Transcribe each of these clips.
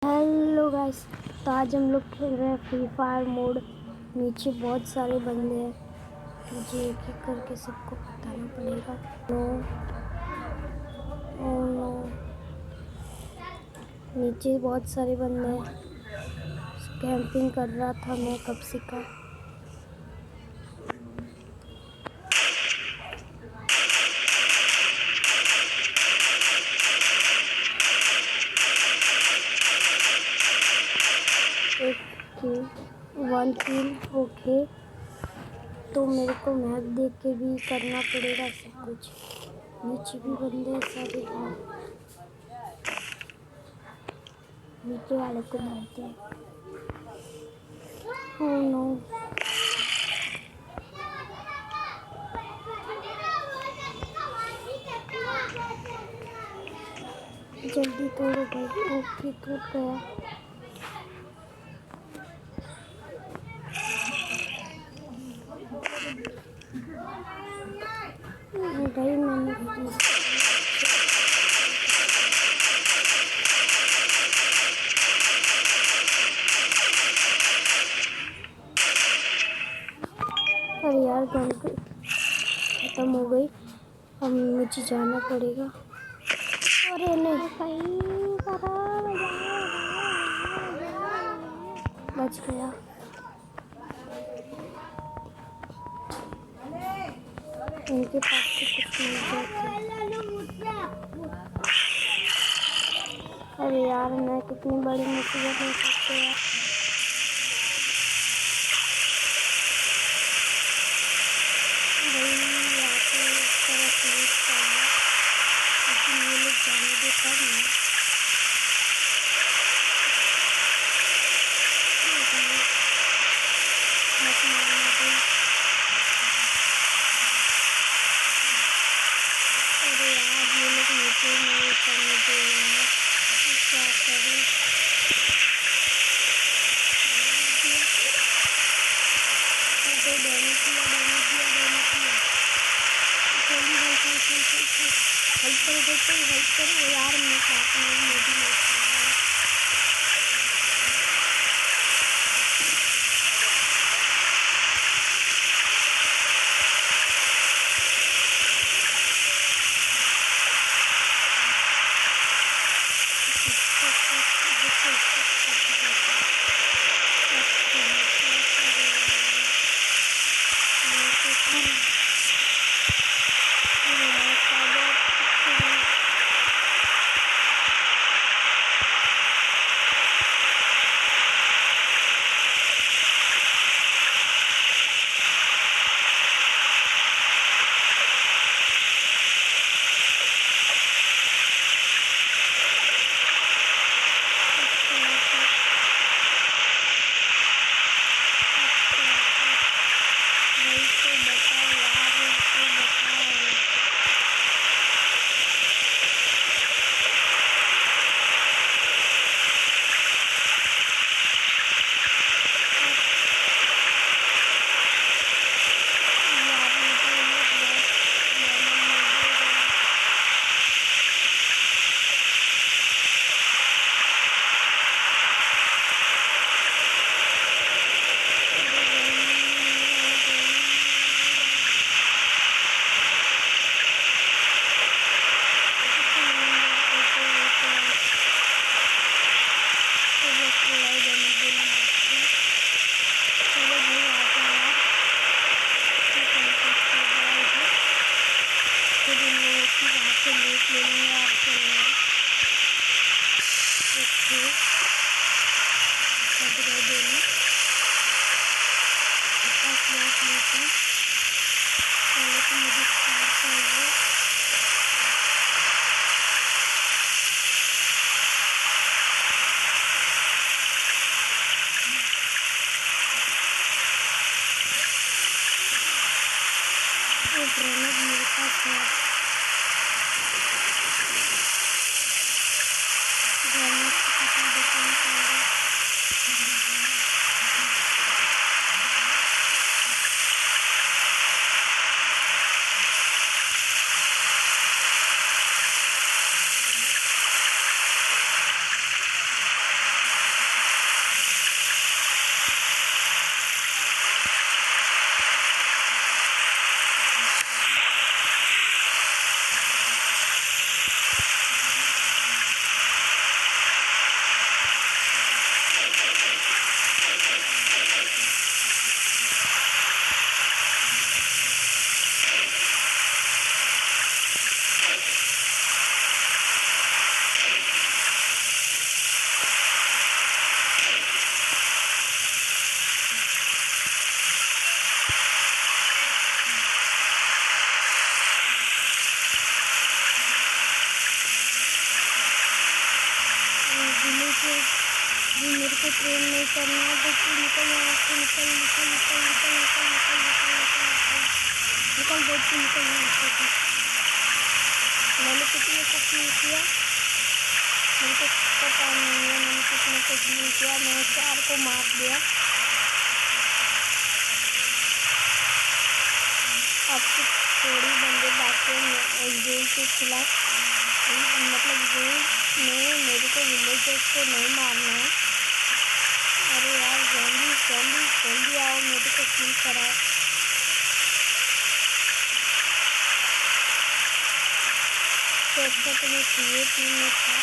Hello guys, तो आज हम लोग खेल रहे हैं फ्री फायर मोड। नीचे बहुत सारे बंदे हैं, मुझे एक एक करके सबको बताना पड़ेगा। नो ओ नो, नीचे बहुत सारे बंदे हैं। कैंपिंग कर रहा था मैं कब से का। वन किल ओके। तो मेरे को मैप देख के भी करना पड़ेगा सब कुछ। नीचे भी बंदे हैं सारे। नीचे वाले को मारते हैं। ओह नो, जल्दी तोड़ो भाई। ओके, टूट गया। भाई मैंने अरे यार गन खत्म हो गई। अब मुझे जाना पड़ेगा। अरे नहीं भाई, बच गया। इनके पास से कुछ मिल जाता। अरे यार, मैं कितनी बड़ी मुसीबत में फंस गया। जाने दे तब नहीं। अरे यार, ये लोग नीचे नहीं उतरने दे रहे हैं, क्या करें। हेल्प करो यार, मैं साथ में मोदी नहीं कर रहा हूँ। मेरे पास है। ये मेरे को ट्रेन नहीं करना है। बच्ची निकल यहाँ से, निकल निकल निकल निकल निकल निकल निकल निकल निकल बच्ची निकल यहाँ से। मैंने कितने को क्यों किया मेरे को पता नहीं है। मैंने कितने को क्यों किया, मैंने 4 को मार दिया। अब तो थोड़ी बंदे बाकी हैं जेल के खिलाफ, मतलब जेल में मेरे को विलेजर्स को नहीं मारना है। अरे यार जल्दी जल्दी जल्दी आओ, मेरे को किल कराओ। तो अच्छा तुम्हें चाहिए टीम में था।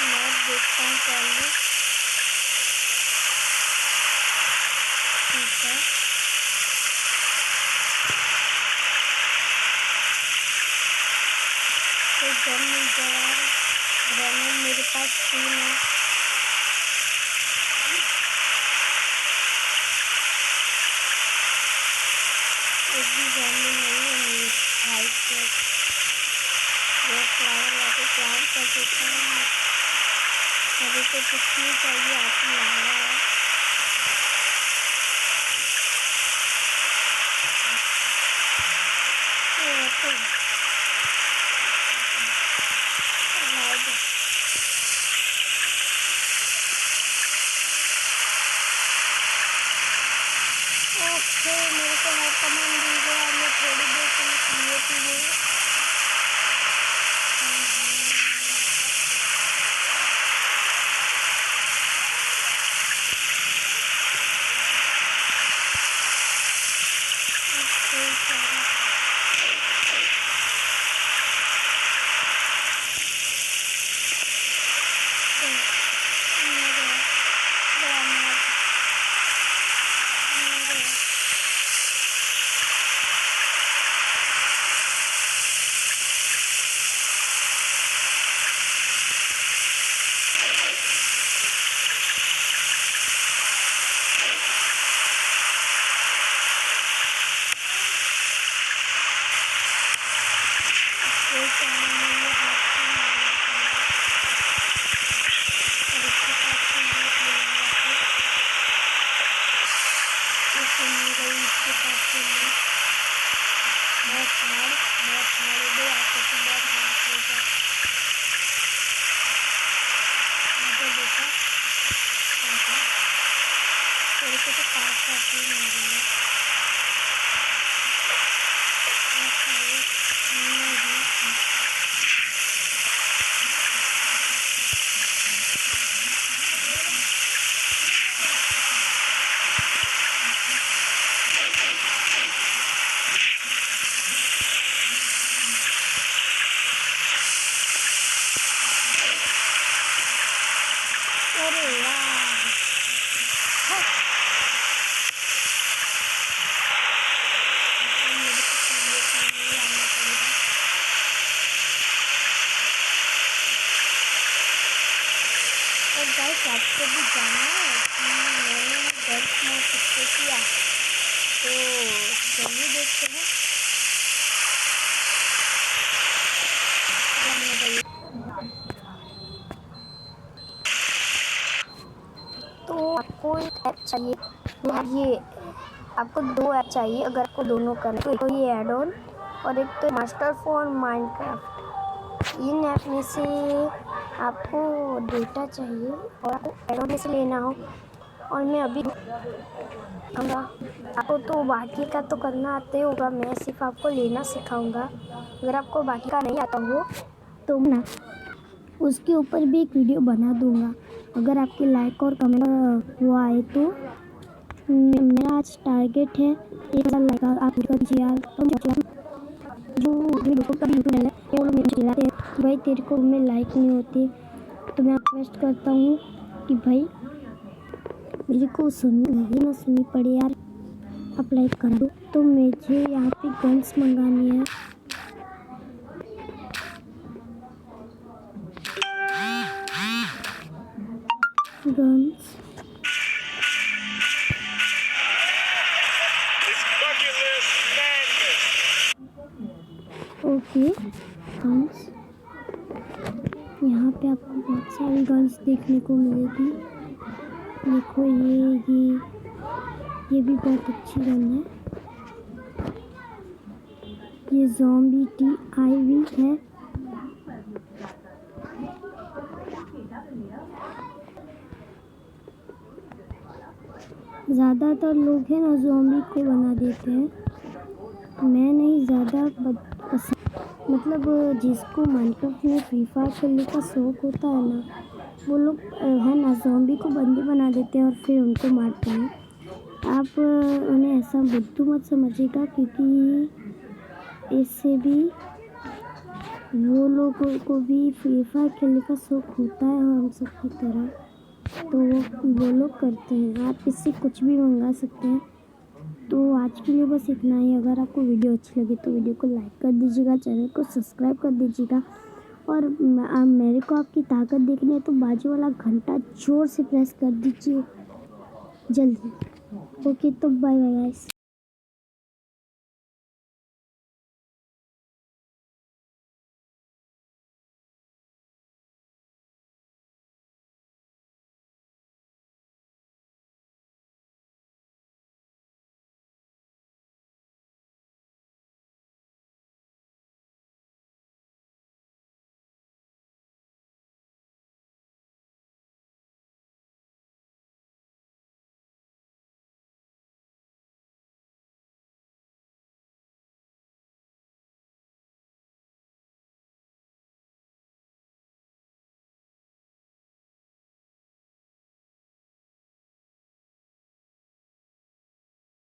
मैं देखता हूँ पहले, ठीक है। तो गन मिल जाए यार, ग्रेनेड मेरे पास 3 है। एक भी जॉम्बी नहीं है मेरे भाई से। वो फ्लावर लाके फ्लावर कर देता है। अभी तो कुछ नहीं चाहिए, आपको लाया है। ओके मेरे को हर कमांड मिल गया। मैं थोड़ी देर के लिए चाहिए। आपको भी जानना है कि मैंने गर्ल्स में किससे किया, तो चलिए देखते हैं। तो आपको एक ऐप चाहिए, ये आपको 2 ऐप चाहिए अगर आपको दोनों करना है। तो ये एड ऑन और एक तो master for Minecraft. In app में से आपको डेटा चाहिए और आपको एड ऑन में से लेना हो। और मैं अभी आपको तो बाकी का तो करना आते होगा, मैं सिर्फ आपको लेना सिखाऊंगा। अगर आपको बाकी का नहीं आता हो तो ना उसके ऊपर भी एक वीडियो बना दूंगा। अगर आपके लाइक और कमेंट वो आए तो मेरा आज टारगेट है 1000 लाइक। आप दीजिए यार। जो यूट्यूब का यूट्यूब है वो लोग मुझे चिल्लाते हैं कि भाई तेरे को में लाइक नहीं होते, तो मैं रिक्वेस्ट करता हूँ कि भाई मेरे को सुननी ना सुननी पड़े यार, आप लाइक कर दो। तो मुझे यहाँ पे गन्स मंगानी है। गन्स ओके देखिए फ्रेंड्स, यहाँ पे आपको बहुत सारी गन्स देखने को मिलेगी। देखो ये भी बहुत अच्छी गन है। ये ज़ॉम्बी TIV है। ज़्यादातर लोग हैं ना ज़ॉम्बी को बना देते हैं, मैं नहीं ज़्यादा पसंद। मतलब जिसको माइनक्राफ्ट में फ्री फायर खेलने का शौक होता है ना, वो लोग है ना ज़ॉम्बी को बंदी बना देते हैं और फिर उनको मारते हैं। आप उन्हें ऐसा बुद्धू मत समझिएगा, क्योंकि इससे भी वो लोगों को भी फ्री फायर खेलने का शौक होता है हम सब की तरह, तो वो लोग करते हैं। आप इससे कुछ भी मंगा सकते हैं। तो आज के लिए बस इतना ही। अगर आपको वीडियो अच्छी लगी तो वीडियो को लाइक कर दीजिएगा, चैनल को सब्सक्राइब कर दीजिएगा, और मेरे को आपकी ताकत देखनी है तो बाजू वाला घंटा जोर से प्रेस कर दीजिए जल्दी। ओके, तो बाय बाय गाइस।